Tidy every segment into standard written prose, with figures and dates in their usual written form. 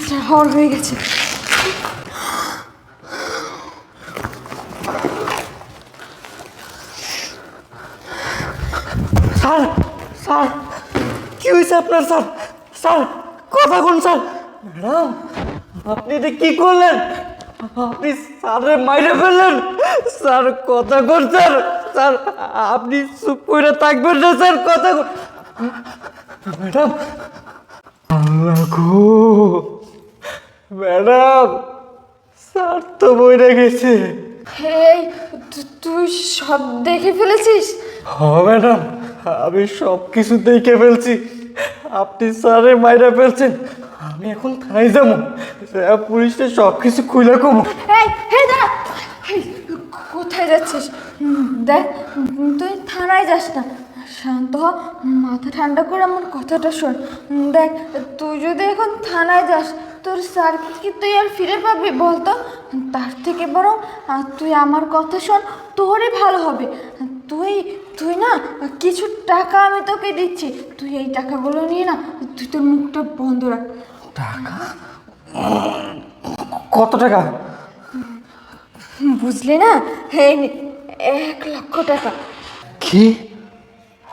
Transfer হওয়ার হয়ে গেছে। স্যার স্যার কি হয়েছে আপনার? স্যার স্যার কথা কোন স্যার? ম্যাডাম আপনি এটা কি করলেন? আপনি স্যারে মাইরে ফেললেন। স্যার কথা কোন স্যার? স্যার আপনি চুপ করে থাকবেন না স্যার, কথা কোন? ম্যাডাম আল্লাহ গো, ম্যাডাম স্যার তো বইরে গেছে। এই তুই সব দেখে ফেলেছিস? হ্যাঁ ম্যাডাম, আমি সব কিছু দেখে ফেলছি। আপনি স্যারে মাইরা ফেলছেন। আমি এখন থানায় যাবো, পুলিশে সব কিছু খুলে কমো। এই দাঁড়া। এই, কোথায় যাচ্ছিস? দেখ, তুই থানায় যাস না, শান্ত হ, মাথা ঠান্ডা করে আমার কথাটা শোন। দেখ, তুই যদি এখন থানায় যাস, তোর স্যার কি তুই আর ফিরে পাবি বলতো? তার থেকে বরং তুই আমার কথা শোন, তোরই ভালো হবে। তুই তুই না, কিছু টাকা আমি তোকে দিচ্ছি, তুই এই টাকাগুলো নিয়ে না, তুই তোর মুখটা বন্ধ রাখ। টাকা? কত টাকা? বুঝলি না? এই নে, 1,00,000 টাকা। কি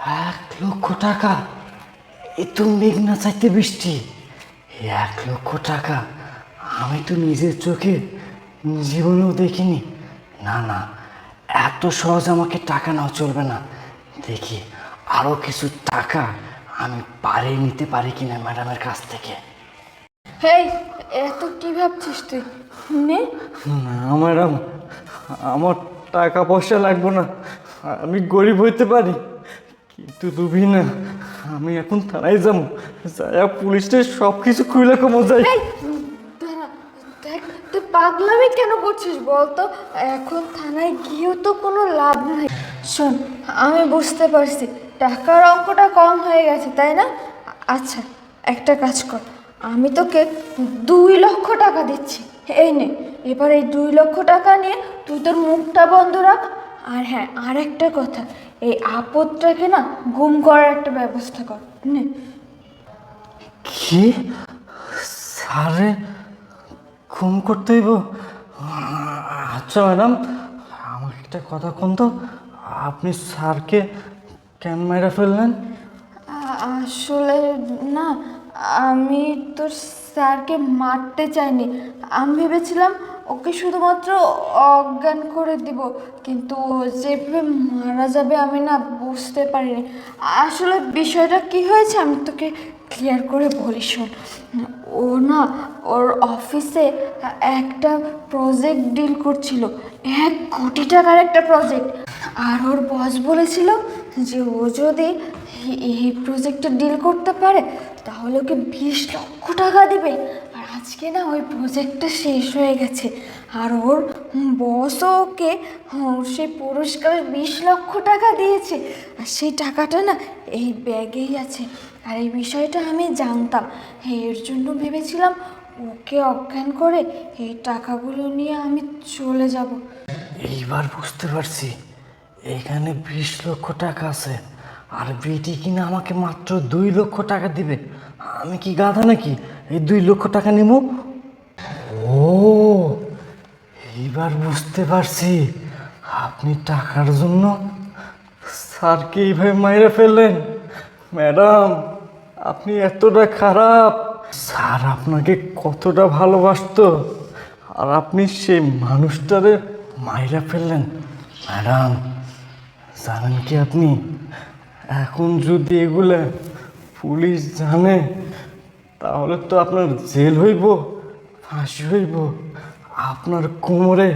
1,00,000 টাকা? এ তো মেঘ না চাইতে বৃষ্টি। 1,00,000 টাকা আমি তো নিজের চোখে জীবনেও দেখিনি। না না, এত সহজ আমাকে টাকা নাও চলবে না। দেখি আরো কিছু টাকা আমি পাড়িয়ে নিতে পারি কিনা ম্যাডামের কাছ থেকে। হেই, এত কি ভাবছিস তুই? নে। না ম্যাডাম, আমার টাকা পয়সা লাগবে না, আমি গরিব হইতে পারি, কিন্তু তুমি না। আমি এখন থানায় যাবো, যাইয়া পুলিশে সব কিছু খুলে কমো যাই। এই, দাঁড়া, দেখ, তুই পাগলামি কেন করছিস বলতো? এখন থানায় গিয়েও তো কোনো লাভ নাই। শোন, আমি বুঝতে পারছি টাকার অঙ্কটা কম হয়ে গেছে, তাই না? আচ্ছা, একটা কাজ কর, আমি তোকে 2,00,000 টাকা দিচ্ছি। এই নে, এবার এই 2,00,000 টাকা নিয়ে তুই তোর মুখটা বন্ধ রাখ। আর হ্যাঁ, আর একটা কথা, এই আপদটাকে না গুম করার একটা ব্যবস্থা কর। নে। কি? স্যারে খুন করতে হইব? আচ্ছা ম্যাডাম, আমাকে একটা কথা কোন তো, আপনি স্যারকে কেন মেরে ফেললেন? আসলে না, আমি তোর স্যারকে মারতে চাইনি। আমি ভেবেছিলাম ওকে শুধুমাত্র অজ্ঞান করে দিব, কিন্তু ও যেভাবে মারা যাবে আমি না বুঝতে পারিনি। আসলে বিষয়টা কি হয়েছে আমি তোকে ক্লিয়ার করে বলি, শোন। ও না, ওর অফিসে একটা প্রজেক্ট ডিল করছিল, 1,00,00,000 টাকার একটা প্রজেক্ট। আর ওর বস বলেছিল যে ও যদি এই প্রজেক্টে ডিল করতে পারে তাহলে ওকে 20,00,000 টাকা দিবে। আর আজকে না ওই প্রজেক্টটা শেষ হয়ে গেছে, আর ওর বসও ওকে সেই পুরস্কার 20,00,000 টাকা দিয়েছে। আর সেই টাকাটা না এই ব্যাগেই আছে। আর এই বিষয়টা আমি জানতাম, এর জন্য ভেবেছিলাম ওকে অজ্ঞান করে এই টাকাগুলো নিয়ে আমি চলে যাব। এইবার বুঝতে পারছি, এখানে 20,00,000 টাকা আছে, আর বিটি কিনা আমাকে মাত্র 2,00,000 টাকা দিবে। আমি কি গাধা নাকি এই 2,00,000 টাকা নেব? ও, এইবার বুঝতে পারছি, আপনি টাকার জন্য স্যারকে এইভাবে মাইরে ফেললেন। ম্যাডাম আপনি এতটা খারাপ, স্যার আপনাকে কতটা ভালোবাসতো, আর আপনি সেই মানুষটারে মাইরা ফেললেন। ম্যাডাম জানেন কি আপনি, এখন যদি এগুলা পুলিশ জানে তাহলে তো আপনার জেল হইব, ফাঁসি হইব। আপনার কোমরে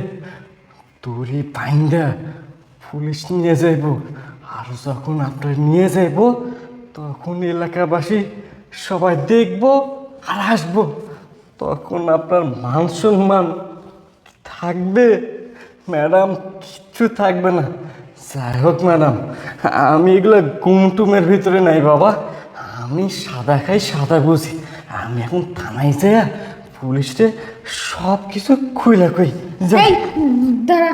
দড়ি বাইন্ধা পুলিশ নিয়ে যাইব, আর যখন আপনার নিয়ে যাইব তখন এলাকাবাসী সবাই দেখব আর আসবো, তখন আপনার মান সম্মান থাকবে? ম্যাডাম কিচ্ছু থাকবে না। যাই হোক ম্যাডাম, আমি এগুলো গুমটুমের ভিতরে নাই বাবা, আমি সাদা খাই সাদা বুঝি। আমি এখন থানায় যাই, পুলিশে সব কিছু খুইলা কই যাই। এই, দাঁড়া,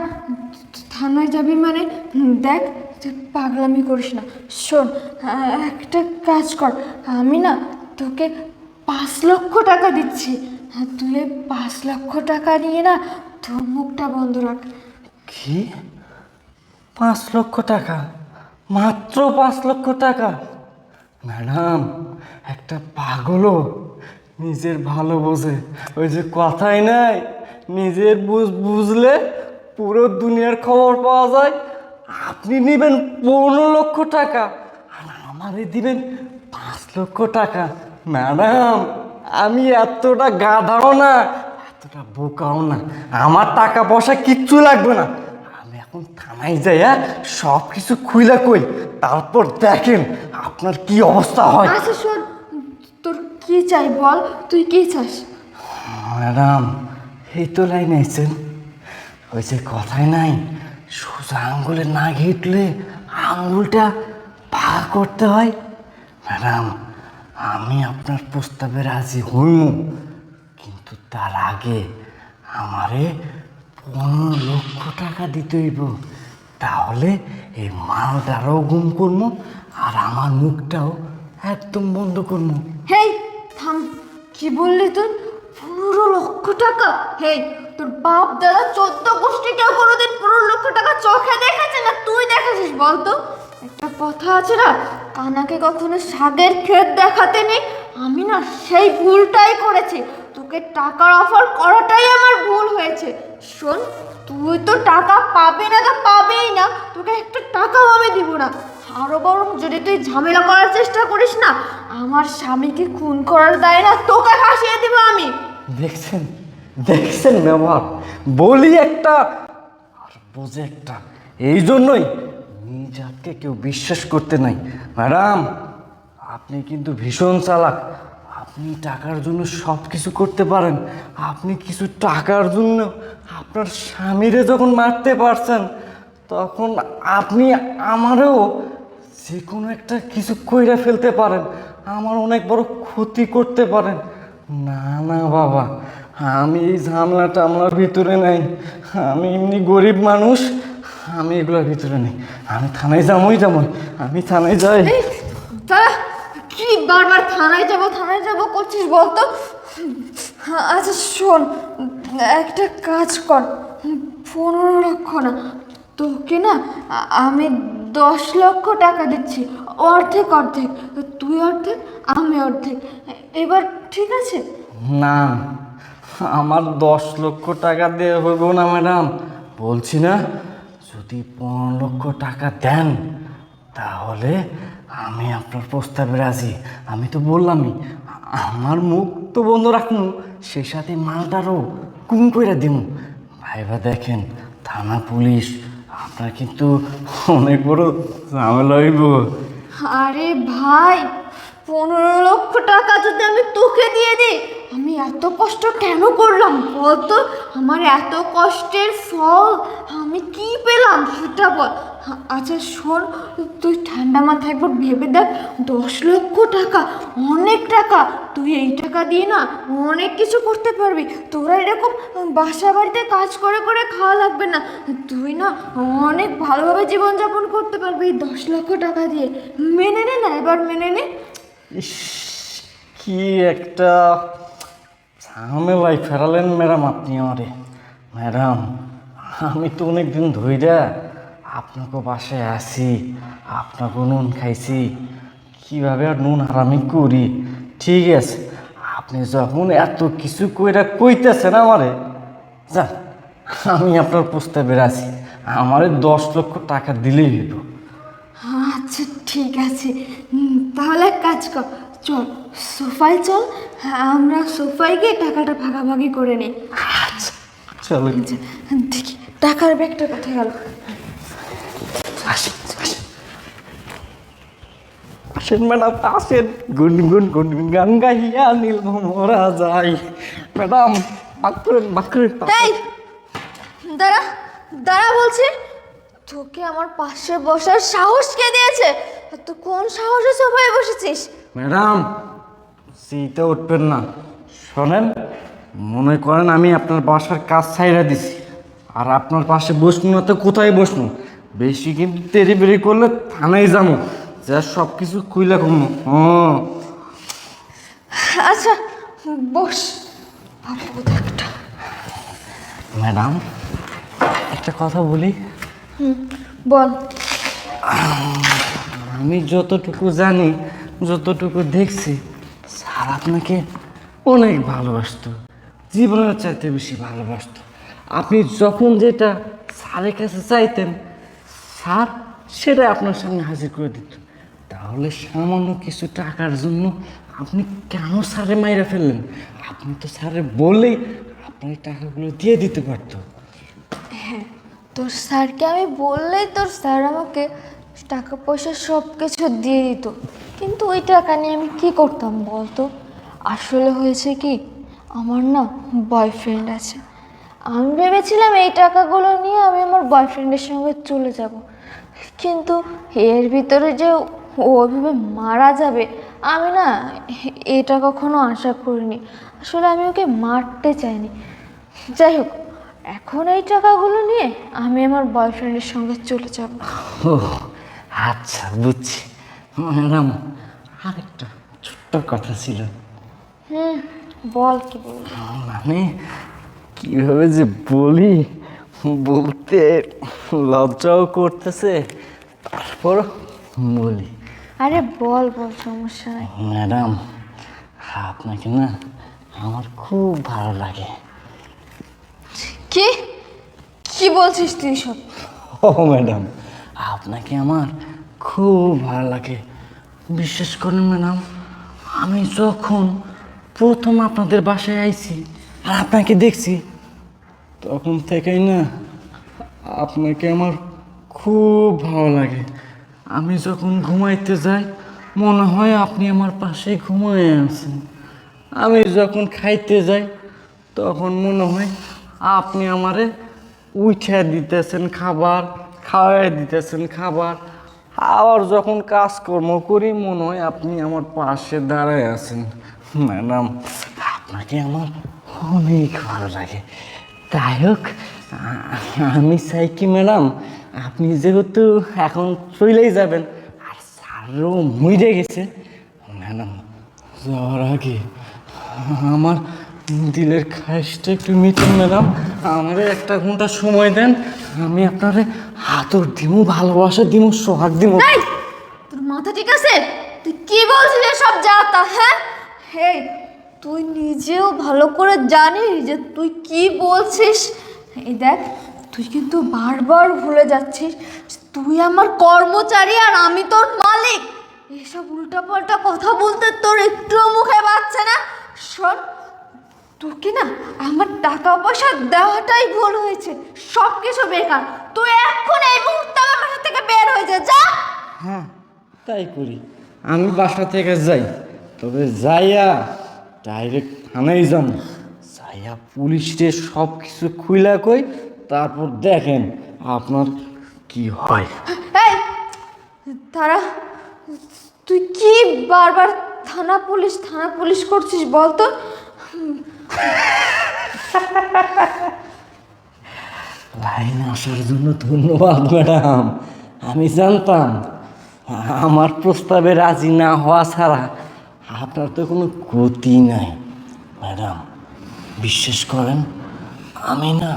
থানায় যাবি মানে? দেখ, তুই পাগলামি করিস না। শোন, একটা কাজ কর, আমি না তোকে 5,00,000 টাকা দিচ্ছি। তুই এই 5 লক্ষ টাকা নিয়ে না তোর মুখটা বন্ধ রাখ। কি 5 লক্ষ টাকা? মাত্র 5 লক্ষ টাকা? ম্যাডাম, একটা পাগলও নিজের ভালো বোঝে। ওই যে কথাই নাই, নিজের বুঝলে পুরো দুনিয়ার খবর পাওয়া যায়। আপনি নেবেন 15 লক্ষ টাকা আর আমারে দিবেন 5 লক্ষ টাকা? ম্যাডাম, আমি এতটা গাধাও না, এতটা বোকাও না। আমার টাকা পয়সা কিচ্ছু লাগবে না। আমি এখন থানায় যাই, সব কিছু খুইলা কই, তারপর দেখেন আপনার কি অবস্থা হয়। আচ্ছা শোন, তোর কি চাই বল, তুই কি চাস? ম্যাডাম, এই তো লাইনে আছেন। ওই যে কথাই নাই, সোজা আঙ্গুলে না ঘেঁটলে আঙ্গুলটা ভাগ করতে হয়। ম্যাডাম, আমি আপনার প্রস্তাবে রাজি হইম, কিন্তু তার আগে আমারে 15 লক্ষ টাকা দিতে হইব। তাহলে এই মালটারও গুম করবো আর আমার মুখটাও একদম বন্ধ করবো। হেই থাম, কি বললি তুই? 15 লক্ষ টাকা? হেই, তোর বাপ দাদা 14 গোষ্ঠী কেউ কোনোদিন 15 লক্ষ টাকা চোখে দেখেছে না তুই দেখেছিস বলতো? একটা কথা আছে না, কানাকে কখনো শাকের ক্ষেত দেখাতে নেই। আমি না সেই ভুলটাই করেছি, তোকে টাকার অফার করাটাই আমার ভুল হয়েছে। শোন, তুই তো টাকা পাবি না, তো পাবেই না, তোকে একটা টাকাও আমি দিব না। আরো বরং যদি তুই ঝামেলা করার চেষ্টা করিস না, আমার স্বামীকে খুন করার দায় না তোকে ফাঁসিয়ে দিব আমি। দেখছেন দেখছেন ব্যবহার, বলি একটা আর বোঝে একটা। এই জন্যই নিজ হাতকে কেউ বিশ্বাস করতে নাই। ম্যাডাম, আপনি কিন্তু ভীষণ চালাক। আপনি টাকার জন্য সব কিছু করতে পারেন। আপনি কিছু টাকার জন্য আপনার স্বামীরে যখন মারতে পারছেন, তখন আপনি আমারও যে কোনো একটা কিছু কইরা ফেলতে পারেন, আমার অনেক বড় ক্ষতি করতে পারেন। না না বাবা, আমি এই ঝামেলা টামলার ভিতরে নাই। আমি এমনি গরিব মানুষ, আমি এগুলোর ভিতরে নেই। আমি থানায় যাবই, আমি থানায় যাই। এই দাঁড়া, কি বারবার থানায় যাব করছিস বলতো? আচ্ছা শোন, একটা কাজ কর, 15 লক্ষ না, তোকে না আমি 10 লক্ষ টাকা দিচ্ছি, অর্ধেক অর্ধেক, তুই অর্ধেক আমি অর্ধেক। এবার ঠিক আছে? না, আমার 10 লক্ষ টাকা দিয়ে হইব না ম্যাডাম। বলছি না, যদি 15 লক্ষ টাকা দেন তাহলে আমি আপনার প্রস্তাবে রাজি। আমি তো বললামই, আমার মুখ তো বন্ধ রাখবো, সেই সাথে মালটারও গুম করে দিব। ভাইবা দেখেন, থানা পুলিশ আপনার কিন্তু অনেক বড় ঝামেলা হইব। আরে ভাই, 15 লক্ষ টাকা যদি আমি তোকে দিয়ে দিই, আমি এত কষ্ট কেন করলাম বলতো? আমার এত কষ্টের ফল আমি কি পেলাম সেটা বল। আচ্ছা শোন, তুই ঠান্ডা মাথায় একবার ভেবে দেখ, 10 লক্ষ টাকা অনেক টাকা। তুই এই টাকা দিয়ে না অনেক কিছু করতে পারবি। তোরা এরকম বাসা বাড়িতে কাজ করে করে খাওয়া লাগবে না, তুই না অনেক ভালোভাবে জীবনযাপন করতে পারবি এই 10 লক্ষ টাকা দিয়ে। মেনে নে না, এবার মেনে নে। ইস, কি একটা ঝামেলায় ফেরালেন ম্যাডাম আপনি আমারে। ম্যাডাম, আমি তো অনেক দিন ধইরা আপনাকে বাসায় আসি, আপনাকে নুন খাইছি, কীভাবে আর নুন হারামি করি। ঠিক আছে, আপনি যখন এত কিছু কইরা কইতেছেন আমারে, যান, আমি আপনার প্রস্তাবে আছি। আমারে 10 লক্ষ টাকা দিলেই হইব। আচ্ছা ঠিক আছে, তাহলে এক কাজ কর, চল সোফায় চল, আমরা সোফায় গিয়ে টাকাটা ভাগাভাগি করে নিই। আচ্ছা চলো, আচ্ছা, দেখি টাকার ব্যাগটা কোথায় গেল। আসেন আসেন আসেন ম্যাডাম, আসেন। গুনগুন গুনগুন গান গাইয়া নীল মোরা যাই। ম্যাডাম, বাক করেন। এই দাঁড়া, দাঁড়া বলছি, তোকে আমার পাশে বসার সাহস কে দিয়েছে? তো কোন সাহসে সোফায় বসেছিস? ম্যাডাম, সিটে উঠবেন না। শোনেন, মনে করেন আমি আপনার বাসার কাজ ছাইরা দিছি, আর আপনার পাশে বসবো না তো কোথায় বসবো? বেশি কিন্তু তেরি বেরি করলে থানায় যাবো, যা সব কিছু খুইলা কমো। আচ্ছা বস। আপদ একটা। ম্যাডাম, একটা কথা বলি। বল। আমি যতটুকু জানি, যতটুকু দেখছি, স্যার আপনাকে অনেক ভালোবাসতো, জীবনের চাইতে বেশি ভালোবাসতো। আপনি যখন যেটা স্যারের কাছে চাইতেন, স্যার সেটা আপনার সামনে হাজির করে দিত। তাহলে সামান্য কিছু টাকার জন্য আপনি কেন স্যারে মাইরা ফেললেন? আপনি তো স্যারে বলেই আপনার এই টাকাগুলো দিয়ে দিতে পারতো। তোর স্যারকে আমি বললেই তোর স্যার আমাকে টাকা পয়সা সব কিছু দিয়ে দিত, কিন্তু ওই টাকা নিয়ে আমি কী করতাম বলতো? আসলে হয়েছে কি, আমার না বয়ফ্রেন্ড আছে। আমি ভেবেছিলাম এই টাকাগুলো নিয়ে আমি আমার বয়ফ্রেন্ডের সঙ্গে চলে যাব, কিন্তু এর ভিতরে যে ও ওইভাবে মারা যাবে আমি না এটা কখনো আশা করিনি। আসলে আমি ওকে মারতে চাইনি। যাই হোক, এখন এই টাকাগুলো নিয়ে আমি আমার বয়ফ্রেন্ডের সঙ্গে চলে যাব। ও আচ্ছা, বুঝছি। ম্যাডাম, আরেকটা ছোট্ট কথা ছিল। বল, কি বলবি? মানে কিভাবে যে বলি, বলতে লজ্জাও করতেছে, তারপর বলি। আরে বল বল, সমস্যা নাই। ম্যাডাম, আপনাকে না আমার খুব ভালো লাগে। কি কি বলছিস তুই সব? ও ম্যাডাম, আপনাকে আমার খুব ভালো লাগে। বিশ্বাস করেন ম্যাডাম, আমি যখন প্রথম আপনাদের বাসায় আইছি আর আপনাকে দেখছি, তখন থেকেই না আপনাকে আমার খুব ভালো লাগে। আমি যখন ঘুমাইতে যাই মনে হয় আপনি আমার পাশে ঘুমায় আছেন। আমি যখন খাইতে যাই তখন মনে হয় আপনি আমারে উঠে দিতেছেন খাবার, খাওয়াই দিতেছেন খাবার। আবার যখন কাজকর্ম করি মনে হয় আপনি আমার পাশে দাঁড়ায় আছেন। ম্যাডাম, আপনাকে আমার অনেক ভালো লাগে। তাই হোক, আমি চাই কি ম্যাডাম, আপনি যেহেতু এখন চলেই যাবেন আর স্যারও মরে গেছে, ম্যাডাম যাওয়ার আগে আমার দিলের খায়েশটা একটু মিটুন ম্যাডাম। আমারে 1 ঘন্টা সময় দেন, আমি আপনারে আদর দিমু, ভালোবাসা দিমু, সোহাগ দিমু। এই, তোর মাথা ঠিক আছে? তুই কি বলছিস এসব যা তা? হ্যাঁ, হেই, তুই নিজেও ভালো করে জানিস যে তুই কি বলছিস। এই দেখ, তুই কিন্তু বারবার ভুলে যাচ্ছিস তুই আমার কর্মচারী আর আমি তোর মালিক। এসব উল্টাপাল্টা কথা বলতে তোর একটুও মুখে বাজছে না? শোন, তোকে না আমার টাকা পয়সা দেওয়াটাই ভুল হয়েছে, সব কিছু বেকার। তুই এখন এই মুহূর্তে আমার বাসা থেকে বের হয়ে যা। হ্যাঁ, তাই করি। আমি বাসা থেকে যাই, তবে যাইয়া ডাইরেক্ট থানায় যান, যাইয়া পুলিশে সব কিছু খুইলা কই, তারপর দেখেন আপনার কি হয়। এই তারা, তুই কি বারবার থানা পুলিশ করছিস বলতো? লাইন আসার জন্য ধন্যবাদ ম্যাডাম। আমি জানতাম আমার প্রস্তাবে রাজি না হওয়া ছাড়া আপনার তো কোনো গতি নাই। ম্যাডাম, বিশ্বাস করেন, আমি না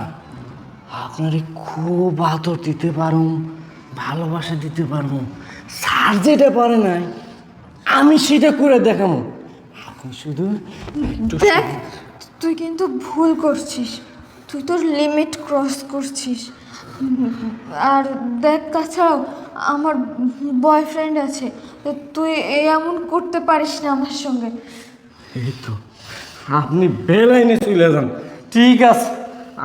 আপনারে খুব আদর দিতে পারুম, ভালোবাসা দিতে পারবো। স্যার যেটা পারে নাই আমি সেটা করে দেখাবো। আপনি শুধু একটু দেখ, তুই কিন্তু ভুল করছিস, তুই তোর লিমিট ক্রস করছিস। আর দেখ, তাছাড়াও আমার বয়ফ্রেন্ড আছে, তো তুই এমন করতে পারিস না আমার সঙ্গে। এই তো আপনি বেলাইনে চলে যান। ঠিক আছে,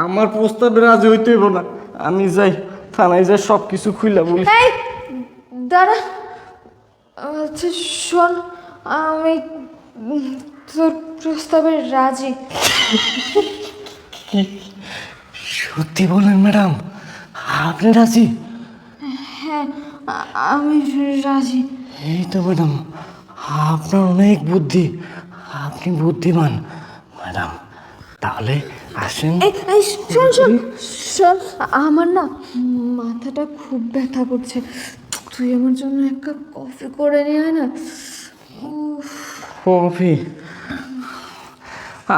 আমার প্রস্তাবে রাজি হইতে হইব না। আমি যাই থানায়, যাই সব কিছু খুইলা বলি। এই দাঁড়া, আচ্ছা শোন, আমি তোর প্রস্তাবে রাজি। সত্যি বলেন ম্যাডাম, আপনি রাজি? হ্যাঁ, আমি রাজি। এই তো ম্যাডাম, আপনার অনেক বুদ্ধি, আপনি বুদ্ধিমান ম্যাডাম। তাহলে আসেন। এই এই শোন শোন শোন, আমার না মাথাটা খুব ব্যথা করছে, তুই আমার জন্য এক কাপ কফি করে নিয়ে আয় না। উফ, কফি?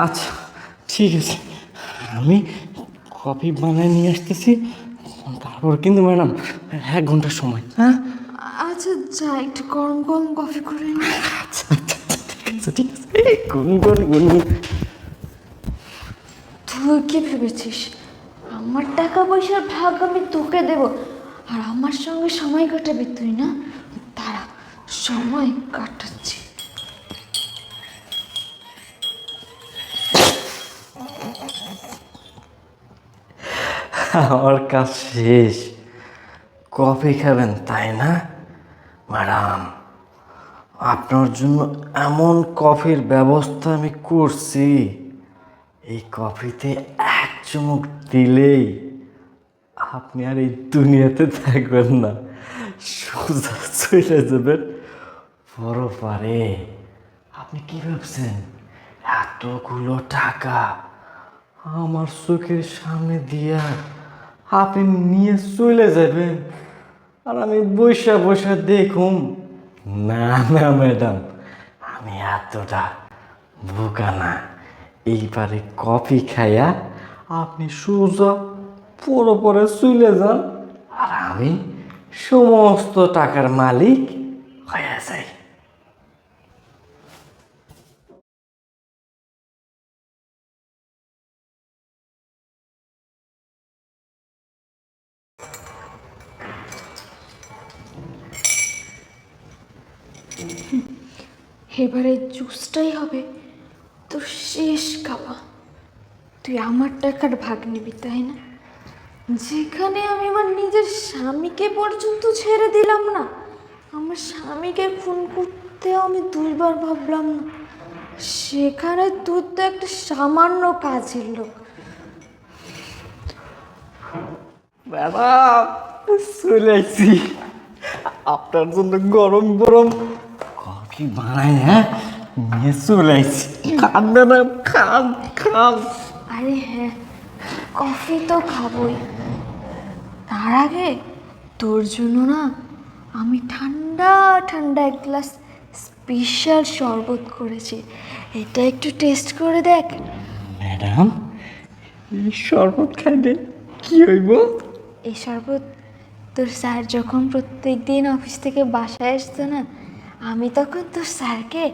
আচ্ছা ঠিক আছে, আমি কফি বানিয়ে নিয়ে আসতেছি। তারপর কিন্তু ম্যাডাম 1 ঘন্টার সময়। হ্যাঁ, আচ্ছা যা, একটু গরম গরম কফি করে নি। আচ্ছা আচ্ছা আচ্ছা, ঠিক আছে ঠিক আছে। এই গুনগুন গুনগুন। তুই কি ভেবেছিস আমার টাকা পয়সার ভাগ আমি তোকে দেব আর আমার সঙ্গে সময় কাটাবি তুই না? তারা সময় কাটাচ্ছি। আমার কাজ শেষ। কফি খাবেন তাই না ম্যাডাম? আপনার জন্য এমন কফির ব্যবস্থা আমি করছি, এই কফিতে 1 চুমুক দিলেই আপনি আর এই দুনিয়াতে থাকবেন না, সোজা চলে যাবেন বড় পারে। আপনি কি ভাবছেন এতগুলো টাকা আমার চোখের সামনে দিয়া আপনি নিয়ে চলে যাবেন আর আমি বৈশা বৈশা দেখুম? না না ম্যাডাম, আমি এতটা বোকা না। এইবারে কফি খাইয়া আপনি সোজা পরে পরে চলে যান আর আমি সমস্ত টাকার মালিক হয়ে যাই। এবারে জুসটাই হবে তোর শেষ খাওয়া। তুই আমার টাকার ভাগ নিবি তাই না? যেখানে আমি আমার নিজের স্বামীকে পর্যন্ত ছেড়ে দিলাম না, আমার স্বামীকে খুন করতেও আমি 2বার ভাবলাম না, সেখানে তোর তো একটা সামান্য কাজের লোক। ম্যাডাম, চলে আসছি আপনার জন্য গরম গরম কফি বানাই। হ্যাঁ, নিয়ে চলে আসছি। খান ম্যাডাম, খান খান। আরে হ্যাঁ, কফি তো খাবই, তার আগে তোর জন্য না আমি ঠান্ডা ঠান্ডা 1 গ্লাস স্পেশাল শরবত করেছি, এটা একটু টেস্ট করে দেখ। ম্যাডাম, এই শরবত খাইলে কি হইব? এই শরবত তোর স্যার যখন প্রত্যেক দিন অফিস থেকে বাসায় আসতো না, আমি তখন তোর স্যারকে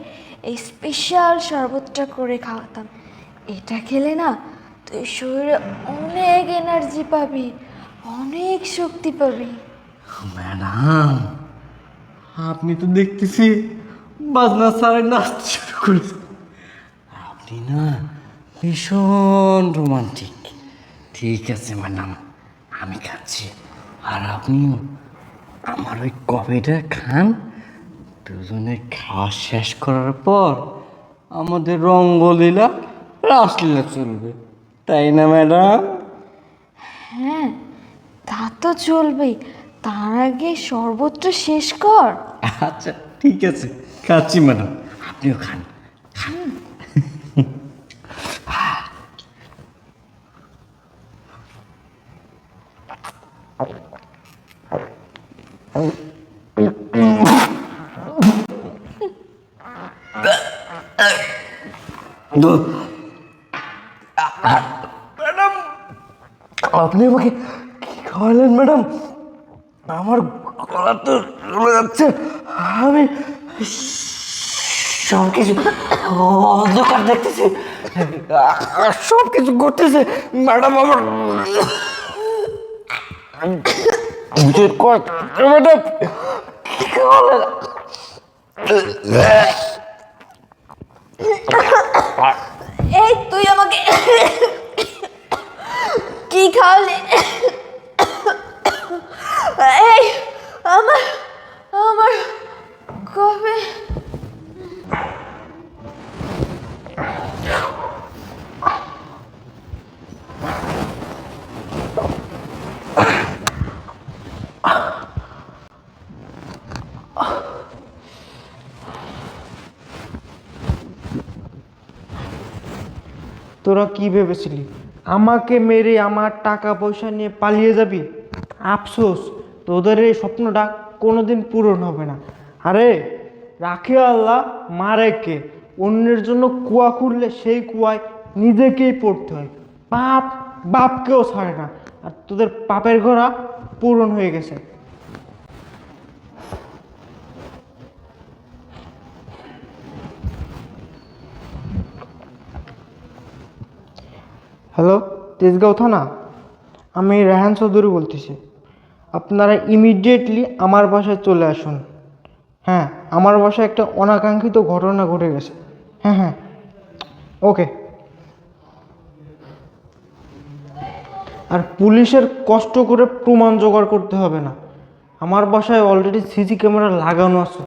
এই স্পেশাল শরবতটা করে খাওয়াতাম। এটা খেলে না তুই শরীরে অনেক এনার্জি পাবি, অনেক শক্তি পাবি। ম্যাডাম, আপনি তো দেখতেছি বাজনা ছাড়াই নাচতে শুরু করেছেন। আপনি না ভীষণ রোমান্টিক। ঠিক আছে ম্যাডাম, আমি খাচ্ছি আর আপনিও আমার ওই কফিটা খান। দুজনে খাওয়া শেষ করার পর আমাদের রঙ্গলীলা রাসলীলা চলবে, তাই না ম্যাডাম? হ্যাঁ, তা তো চলবেই, তার আগে শরবতটা শেষ কর। আচ্ছা ঠিক আছে, খাচ্ছি ম্যাডাম, আপনিও খান। ম্যাডাম, আপনি আমাকে কি খাওয়ালেন ম্যাডাম? আমার গলা তো চলে যাচ্ছে। আমি সব কিছু অন্ধকার দেখতেছি, সব কিছু ঘটতেছে ম্যাডাম। আমার ম্যাডাম কি খাওয়ালেন? এই তুই আমাকে কি খাওয়ালি? এই আমার আমার কবে তোরা কি ভেবেছিলি আমাকে মেরে আমার টাকা পয়সা নিয়ে পালিয়ে যাবি? আফসোস, তোদের এই স্বপ্নটা কোনোদিন পূরণ হবে না। আরে রাখে আল্লাহ, মারে কে? অন্যের জন্য কুয়া খুঁড়লে সেই কুয়ায় নিজেকেই পড়তে হয়। পাপ বাপকেও ছাড়ে না, আর তোদের পাপের ঘোড়া পূরণ হয়ে গেছে। হ্যালো, তেজগাঁও থানা, আমি রায়হান চৌধুরী বলতেছি। আপনারা ইমিডিয়েটলি আমার বাসায় চলে আসুন। হ্যাঁ, আমার বাসায় একটা অনাকাঙ্ক্ষিত ঘটনা ঘটে গেছে। হ্যাঁ হ্যাঁ, ওকে। আর পুলিশের কষ্ট করে প্রমাণ জোগাড় করতে হবে না, আমার বাসায় অলরেডি সিসি ক্যামেরা লাগানো আছে।